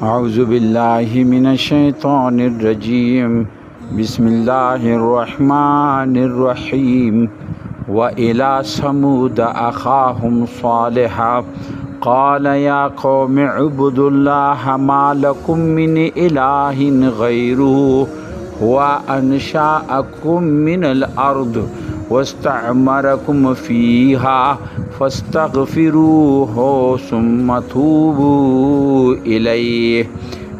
أعوذ بالله من الشيطان الرجيم بسم الله الرحمن الرحيم وإلى ثمود أخاهم صالحا قال يا قوم اعبدوا الله ما لكم من إله غيره هو أنشأكم من الأرض واستعمركم فيها فاستغفروه ثم توبوا إليه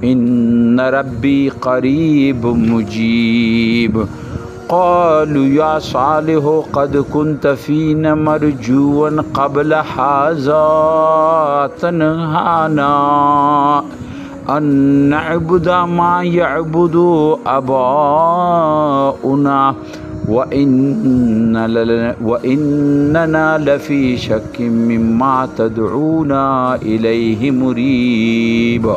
إن ربي قريب مجيب قالوا يا صالح قد كنت فينا مرجوا قبل هذا تنهانا أن نعبد ما يعبد آباؤنا وإننا لفي شك مما تدعونا إليه مريب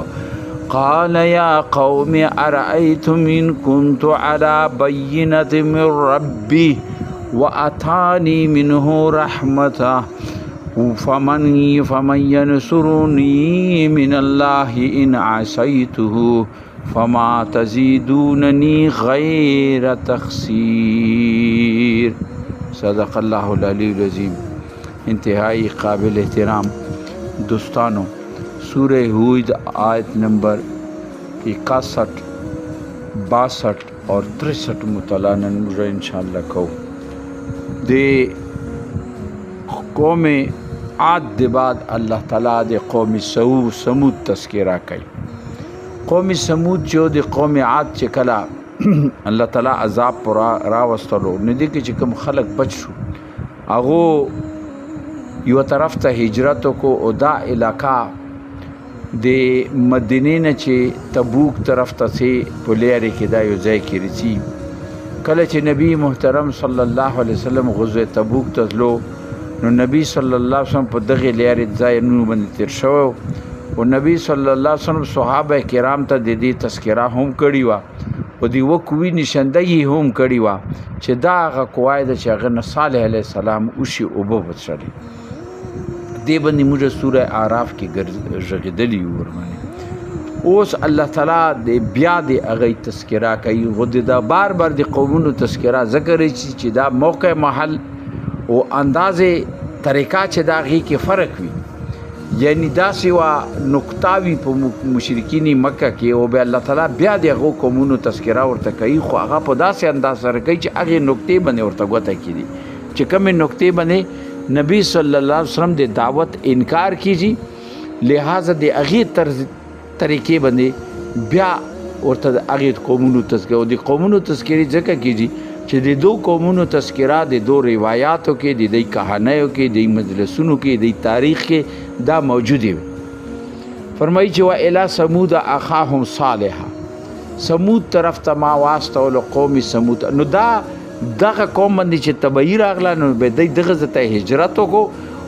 قال يا قوم أرأيتم إن كنت على بينة من ربي وأتاني منه رحمة فمن ينصرني من الله إن عصيته فما تزيدونني غير تخسير صدق الله العلی العظیم. انتہائی قابل احترام دوستانو، سورہ ہود آیت نمبر 61 62 اور 63 مطالعہ نمبر انشاءاللہ کو دے قوم عاد دے بعد اللہ تعالیٰ دے قوم سمود تذکرہ کئی. قوم سمود جو د قوم عاد چې کله الله تعالی عذاب پر راوستلو نو دې کې چې کوم خلق بچ شو هغه یو طرف ته هجرت کو او دا علاقہ د مدینې نه چې تبوک طرف ته سي په لارې کې دا یو ځای کې رسي. کله چې نبی محترم صلی الله علیه وسلم غزوه تبوک ته تلو نو نبی صلی الله علیه وسلم په دغه لارې ځای نو باندې تیر شو او نبی صلی الله علیه وسلم صحابه کرام ته د دې تذکرہ هم کړی و او دی وکوي نشاندهی هم کړی و چې دا هغه قواعد چې هغه صالح علیه السلام اوشي او به وڅړي دې باندې موږ سوره اعراف کې ژغېدلی ورمنه. اوس الله تعالی د بیا د هغه تذکرہ کوي غو دا بار بار د قومونو تذکرہ ذکر چې دا موقع محل او اندازې طریقہ چې دا غي کې فرق وي، یعنی دا سوا نقطاوی په مشرکین مکه کې او به الله تعالی بیا دغه قومونو تذکرہ ورته کوي، خو هغه په داسې انداز سره کوي چې هغه نقطې باندې ورته غوته کړي چې کومې نقطې باندې نبی صلی الله علیه وسلم د دعوت انکار کیږي، لہذا د هغه طریقې باندې بیا ورته هغه قومونو تذکرہ او د قومونو تذکرې ځکه کیږي چې د دو قومونو تذکرہ د دو روایاتو کې د دې کہانیو کې د مجلسونو کې د تاریخ کې دا موجود وي. فرمایي چې وا الی ثمود اخاهم صالحا، ثمود طرف ته ما واستول قوم ثمود. نو دا دغه قوم باندې چې تبعی راغله نو به دغه ته هجرت وکړو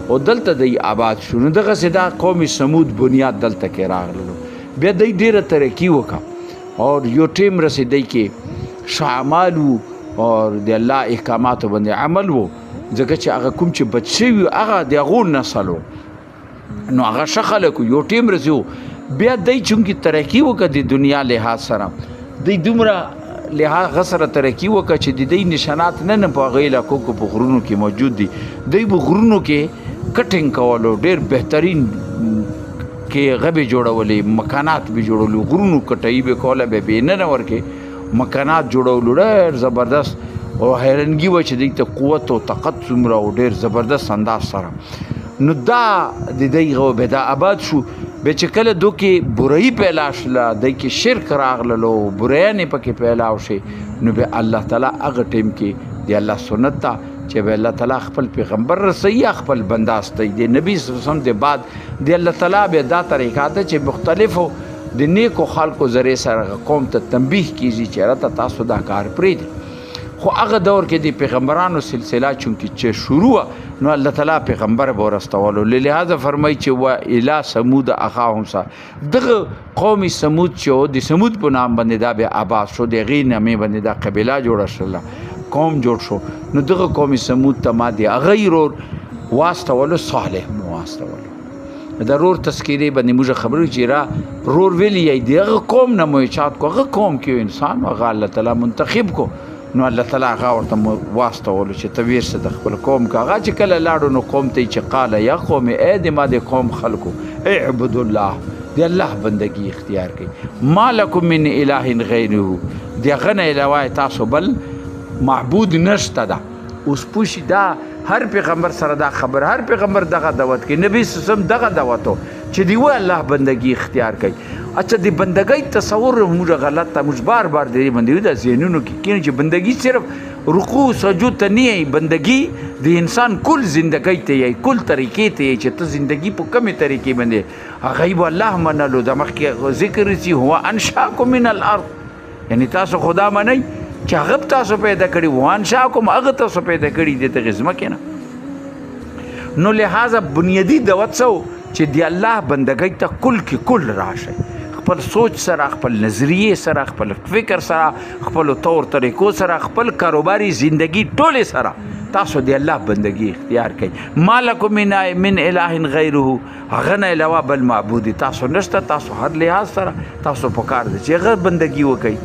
او دلته د آباد شو. نو دغه سدا قوم ثمود بنیاد دلته کې راغلو، بیا د ډیره ترقی وکړه او یو ټیم رسیدای کې شامالو اور د الله احکاماتو باندې عمل وو، ځکه چې هغه کوم چې بچي وي هغه د هغو نسلو نو هغه شخلکو یو ټیم رسیو. بیا دای چونکې ترقی وکړه د دنیا لحاظ سره، دی دومره لحاظ سره ترقی وکړه چې د دې نشانات نه په هغه علاقو کې په غرونو کې موجود دي. دوی په غرونو کې کټینګ کولو، ډېر بهترین کې غبې جوړولې، مکانات به جوړولو، غرونو کټۍ به کوله به نه ورکې مکانات جوړولو ډېر زبردست او حیرانګي و چې دې ته قوت او طاقت څومره او ډېر زبردست انداز سره. نو دا د دې غو به دا آباد شو. به چې کله دوی برئی پیدا شله، دای کې شرک راغللو، برایانې پکې پیدا وشي، نو به الله تعالی هغه ټیم کې د الله سنت ته چې به الله تعالی خپل پیغمبر رسي خپل بنداستي د نبی صلی الله علیه وسلم د بعد د الله تعالی به دا طریقه ده چې مختلفو د نیکو خلکو ذریعہ سره قوم ته تنبیه کیږي چې راته تاسو دا کار پرېږدئ. خو هغه دور کې د پیغمبرانو سلسله چونکې چې شروع نو الله تعالی پیغمبر به ورستولو، لہذا فرمایي چې و الی ثمود اخاهم صالح، دغه قوم سمود چې د سمود په نام باندې دا به آباد شو، د هغې نامې باندې دا قبیله جوړه شوله، قوم جوړ شو. نو دغه قوم سمود ته ما د هغې ورور واستولو، صالح مو واستولو. د رور تذکیرې باندې موږ خبرو چې را رور ویلی یې دغه قوم نه مو چات کو هغه قوم کې انسان هغه الله تعالی منتخب کو نو الله تعالی هغه ورته واسطولو چې ته ورسه د خپل قوم کا هغه چې کله لاړو نو قوم ته چې قال یا قوم ای د ما د قوم خلکو اعبد الله دی الله بندگی اختیار کړي مالکم من اله غیره دی غنه علاوه تاسو بل معبود نشته ده اوس پوشی دا هر پیغمبر سره دا خبر هر پیغمبر دغه دعوت کوي نبی سم دغه دعوتو چې دی و الله بندگی اختیار کوي اچھا دی بندگی تصور موږ غلط ته موږ بار بار دی بندگی د ذهنونو کې کینې چې بندگی صرف رکوع سجود ته نه بندگی د انسان کل زندگی ته یې کل طریقې ته چې ته زندگی په کومه طریقې باندې هغه به الله منلو د مخکې ذکر چې هو انشاکم من الارض یعنی تاسو خدا منئ چې هغه تاسو پیدا کړي وان شاکم هغه تاسو پیدا کړي د غزمه کې نو لہذا بنیادی دعوت سو چې دی الله بندګۍ ته کل کې کل راشي خپل سوچ سره خپل نظریه سره خپل فکر سره خپل طور طریقو سره خپل کاروباري زندگی ټوله سره تاسو دی الله بندگی اختیار کړئ مالکم من اله غیره هغه نه علاوه بل معبود تاسو نشته تاسو هر لحاظ سره تاسو پکار دي چې هغه بندگی وکړئ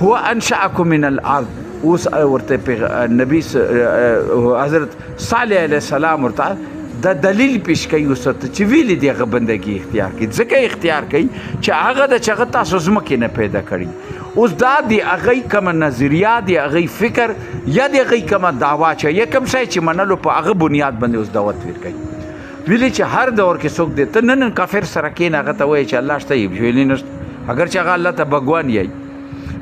هو انشأکم من الارض اوس ورته نبی حضرت صالح علیه السلام ورته د دلیل پیش کوي اوس ته چې ویلې دی هغه بندگی اختیار کړي ځکه اختیار کوي چې هغه د چغه تاسو ځمکې نه پیدا کړي اوس دا دی هغه کوم نظریه دی هغه فکر یا دی هغه کوم دعوا چې یا کوم شی چې منلو په هغه بنیاد باندې اوس دعوت ورکوي ویلې چې هر دور کې څوک دی ته نن کافر سره کېنه هغه ته وایي چې الله شته یې ویلې نشته اگر چې هغه الله ته بګوان یې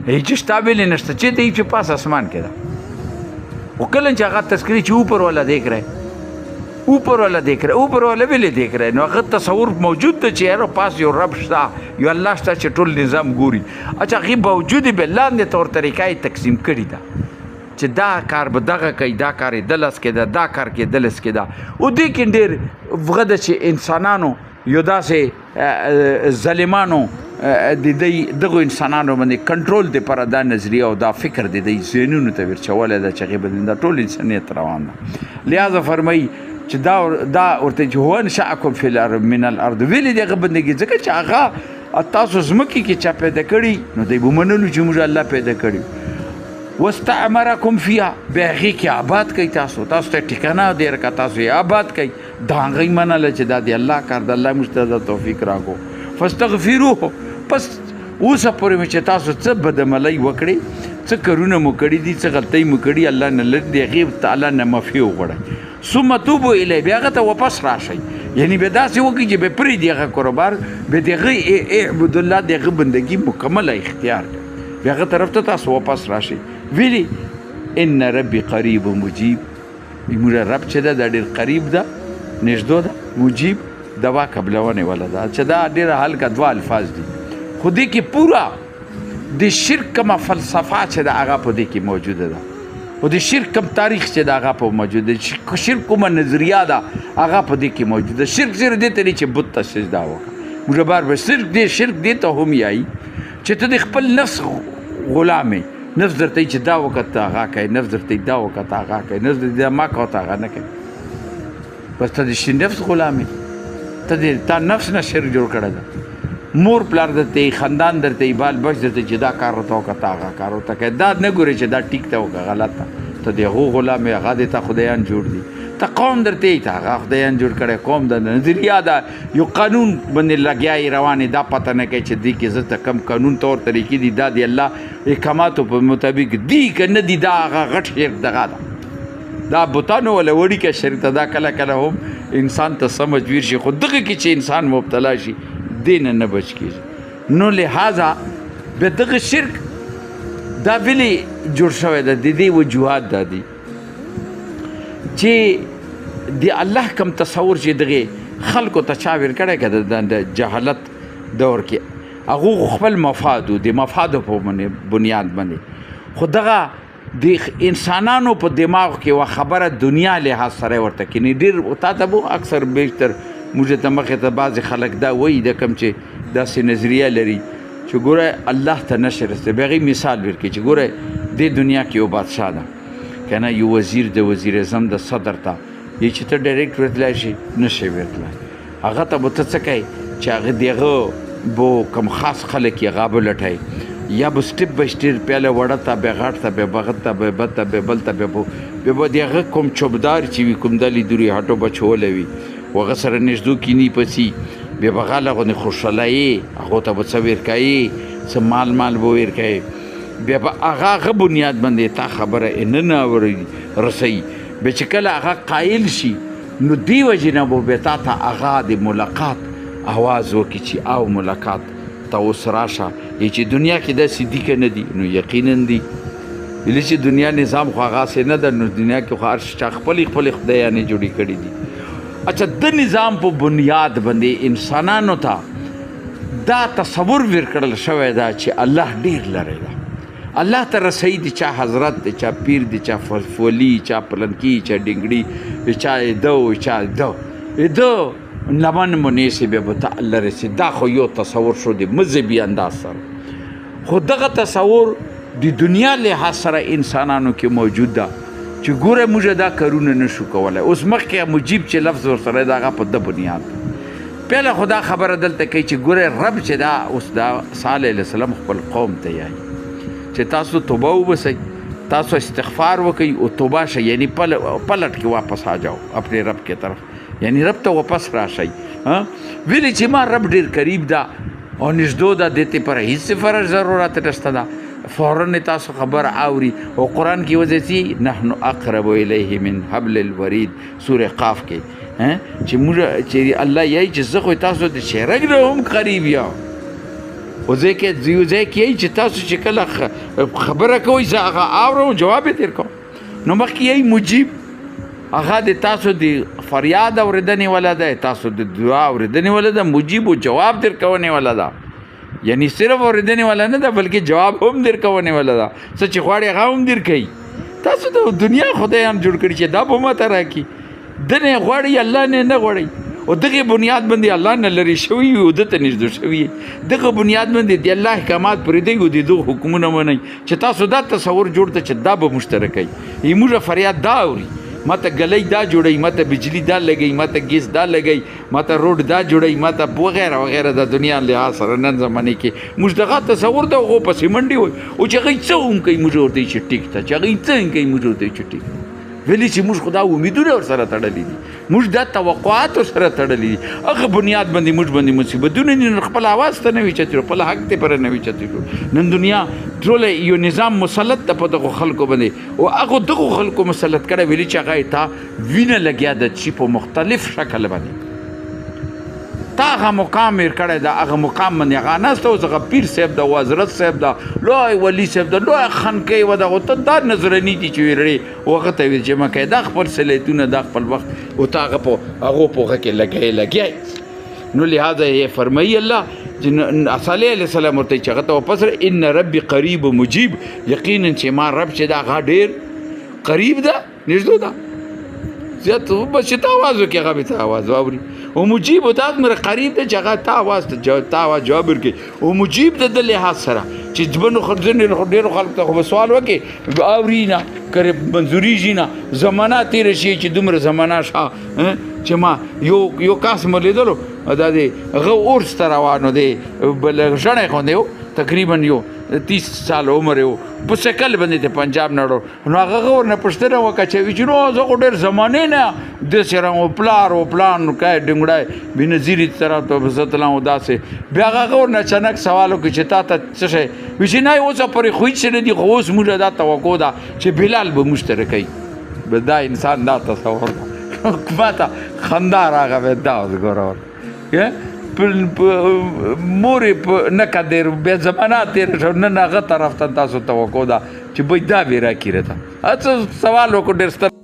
هیڅ شته ویلې نشته چې دی چې پاس اسمان کې ده او کله چې هغه تذکری چې اوپر والا دیکھ رہے اوپر والا دیکھ رہے اوپر والا ویلې دیکھ رہے نو هغه تصور موجود دی چې یاره پاس یو رب شته یو الله شته چې ټول نظام ګوري اچھا هغې باوجود به لاندې طور طریقه تقسیم کړي ده چې دا کار به دغه کوي دا کار یې دلس کې ده دا کار کې دلس کې ده او دې کې ډېر وغه ده چې انسانانو یو داسې ظالمانو د دې دغو انسانانو باندې کنټرول د پر دا نظریه او دا فکر د دې ذهنونو ته ورچولی ده چې هغې باندې دا ټول انسانیت روان ده لہذا فرمایي چې دا ورته چې هو انشأکم فی الارض من الارض ویلې د هغه بندګي ځکه چې هغه تاسو ځمکې کې چا پیدا کړي نو دی به منلو چې موږ الله پیدا کړي واستعمرکم فیها بیا هغې کې آباد کوي تاسو ته ټیکانه دی رکه تاسو یې آباد کوي دا هغوی منله چې دا د الله کار د الله موږ ته دا توفیق راکړو فاستغفروه پس اوسه پورې مې چې تاسو څه بدعملۍ وکړې څه کارونه مو کړي دي څه غلطۍ مو کړي الله نه لرې دی هغې تعالی نه معافي وغواړئ ثم توبوا الیه بیا هغه ته واپس راشئ یعنی بیا داسې وکړي چې بیا پرېږدي هغه کاروبار بیا د هغې اعبد الله د هغه بندګي مکمله اختیار کړئ بیا هغه طرف ته تاسو واپس راشئ ویلي ان ربي قریب مجیب زموږ رب چې ده دا ډېر قریب ده نږدې ده مجیب دوا قبلونې والا ده چې دا ډېره هلکه دوه الفاظ دي خو دې کې پوره د شرک کومه فلسفه چې ده هغه په دې کې موجوده ده او د شرک کوم تاریخ چې ده هغه په موجوده ده شرک کومه نظریه ده هغه په دې کې موجوده شرک صرف دې ته دی چې بت ته سجده وکړه موږ بار بار صرف دې شرک دې ته هم یایي چې ته د خپل نفس غلام یې نفس درته چې دا وکړه ته هغه کوي نفس درته دا وکړه ته هغه کوي نفس درته دا ما کوه ته هغه نه کوي بس ته د نفس غلام یې تا نفس نه شرک جوړ کړی ده مور پلار درته خاندان درته بال بچ درته چې دا کار ورته وکړه ته هغه کار ورته کوي دا نه ګورې چې دا ټیک ته وکړه غلط ته ته د هغو غلام یې هغه دې ته خدایان جوړ دي ته قوم درته ته هغه خدایان جوړ کړی قوم د نظریه ده یو قانون باندې لګیا روانې دا پته نه کوي چې دې کې زه ته کم قانون طور طریقې دي دا د الله احکاماتو په مطابق دي که نه دي دا هغه غټ شرک دغه ده دا بوتانو ولا وړي که شرک ته دا کله کله هم انسان ته سمجھ ویر شي خو دغه کې چې انسان مبتلا شي دین نه بچ کیږي نو لہذا به دغه شرک دا ویلې جوړ شوی ده د دې وجوهات دا دي چې د الله کوم تصور چې دغه خلکو ته چا ور کړی که د جهالت دور کې هغو خپل مفاد و د مفادو په بنیاد باندې خو دغه د انسانانو په دماغ کې یوه خبره دنیا لحاظ سره ورته کینې ډېر تا ته به اکثر بیشتر موږ ته مخې ته بعضې خلک دا وایي د کوم چې داسې نظریه لري چې ګوره الله ته نشي رسېدی بیا هغې مثال ورکړي چې ګوره دې دنیا کې یو بادشاه ده که نه یو وزیر د وزیر اعظم د صدر ته یې چې ته ډایرکټ ورتلی شي نشي ورتلی هغه ته به ته څه کوې چې هغه د هغه به کوم خاص خلک یې هغه به لټوي یا به سټپ بای سټپ پیاله وړه ته بیا غټ ته بیا بغت ته بیا بد ته بیا بل ته بیا به د هغه کوم چوبدار چې وي کوم د لیدوري هټو بچولی وي هغه سره نږدو کینی پسې بیا به غاله غوندې خوشحالایې هغو ته به څه ورکوې څه مال به ورکوې بیا به هغه بنیاد باندې تا خبره یې نه رسوي بیا چې کله هغه قایل شي نو دې وجې نه به بیا تا ته هغه د ملاقات آواز وکړي چې او ملاقات ته اوس راشه چې دنیا کې داسې دي که نه دي نو یقینا دي ویلې چې دنیا نظام خو هغسې نه ده نو دنیا کې خو هر چا خپلې خدایانې جوړې کړي دي اچھا د نظام په بنیاد باندې انسانانو ته دا تصور ورکړل شوی ده چې الله ډېر لرې ده الله ته رسوي د چا حضرت د چا پیر د چا ولی چا پلنکي چا ډنګړي چا ده چا ده لمن مناسب به ته الله رسي دا خو یو تصور شو د مذهبي انداز سره خو دغه تصور د دنیا لحاظ سره انسانانو کې موجود ده چې ګوره موږ دا کارونه نشو کولی اوس مخکې مجیب چې لفظ ورسره د هغه په ده بنیاد پهله خو دا خبره دلته کوي چې ګوره رب چې دا اوس دا صالح علیه السلام خپل قوم ته یایي چې تاسو توبه وباسئ تاسو استغفار وکئ او توبه شئ یعنی پلٹ کې واپس آ جاؤ اپنے رب کے طرف یعنی رب ته واپس راشئ ویلې چې ما رب ډېر قریب ده او نږدو ده دې ته پر هیڅ فرض ضرورت نشته ده فوراً تاسو خبر اوري او قرآن کې وځي نحن اقرب الیه من حبل الورید سورې قاف کې چې موږ چې الله یایي چې زه خو تاسو د شرک نه هم قریب یم خو ځای کې یو ځای کې یایي چې تاسو چې کله خبره کوئ زه هغه اورم جواب یې تېر کوم نو مخکې یایي مجیب هغه د تاسو د فریاد اورېدنې والا ده تاسو د دعا اورېدنې والا ده مجیب و جواب درکونې والا ده یعنی صرف اورېدنې والا نه ده بلکې جواب هم درکونې والا ده څه چې غواړي هغه هم درکوي تاسو د دنیا خدایان جوړ کړي چې دا به ماته راکړي ده نه غواړي الله نه غواړي او دغه بنیاد باندې الله نه لرې شوي وي او ده ته نږدې شوي دغه بنیاد باندې د الله احکامات پرېږدئ او د دغه حکمونه منئ چې تاسو دا تصور جوړ ته چې دا به مشترکوي موږ فریاد دا اوري ما ته ګلۍ دا جوړوي ما ته بجلی دا لګوي ما ته ګیس دا لګوي ما ته روډ دا جوړوي ما ته وغیره وغیره د دنیا لحاظ سره نن زمانې کې موږ دغه تصور د هغو پسې منډې وایي او چې هغوی څه هم کوي موږ ورته چې ټیک ته چې هغوی څه هم کوي موږ ورته چې ټیک ویلې چې موږ خو دا امیدونه ورسره تړلي دي موږ دا توقعات ورسره تړلي دي هغه بنیاد باندې موږ باندې مصیبتونه دي نو خپل اواز ته نه وي چتېږو خپل حق ته پره نه وي چتېږو نن دنیا ټوله یو نظام مسلط ده په دغو خلکو باندې او هغو دغو خلکو مسلط کړی ویلې چې هغه یې تا وینه لګیا ده چې په مختلف شکل باندې تا هغه مقام یې کړی ده هغه مقام باندې هغه ناسته اوس هغه پیر صاحب ده حضرت صاحب ده لوی ولی صاحب ده لوی خنکۍ و دغه ته دا نظرني دي چې ویرړې او هغه ته ویل چې مه کوې دا خپل صلیتونه دا خپل وخت او تا هغه په هغو په هغه کې لګیا نو لہذا یې فرمایي الله چې صالح علیه السلام ورته چې هغه ته واپس ان ربي قریب مجیب یقینا چې ما رب چې دا هغه ډېر قریب ده نږدې ده زیات بس چې تا آواز وکړي هغه به ته آواز واوري او مجیب و تاسو مره قریب ده چې هغه تا آواز ته جواب ورکړي او مجیب د ده لحاظ سره چې ځبنو ډېرو خلکو ته خو به سوال وکړي اوري نه که منظورېږي نه زمانه تېره شي چې دومره زمانه شاه چې ما یو کاس مو لیدلو دا دی هغه اورس ته روانو دی بل ژڼی غوندې و تقریبا یو 30 سال عمر یو په سکل باندې د پنجاب نه وړو نو هغه ورنه پوښتنه وکړه چې ویچ نو زه خو ډېر زمانې نه داسې رنګ و پلار و پلان کای ډنګړی بېنظیري طرف ته به زه تلم و داسې بیا هغه ورنه اچانک سوال وکړي چې تا ته څه شی وایي چې نه اوس پرې خو هېڅ نه دي خو اوس موږ دا توقع ده چې بلال به موږ سره کوي دا انسان دا تصور ده ما ته خندا راغله دا اوس ګوره مورې نه که بیا زمانه تېره شو نن هغه طرف ته تاسو توقع ده چې بای دا به یې راکړي راته څه سوال وکړو ډېر ستر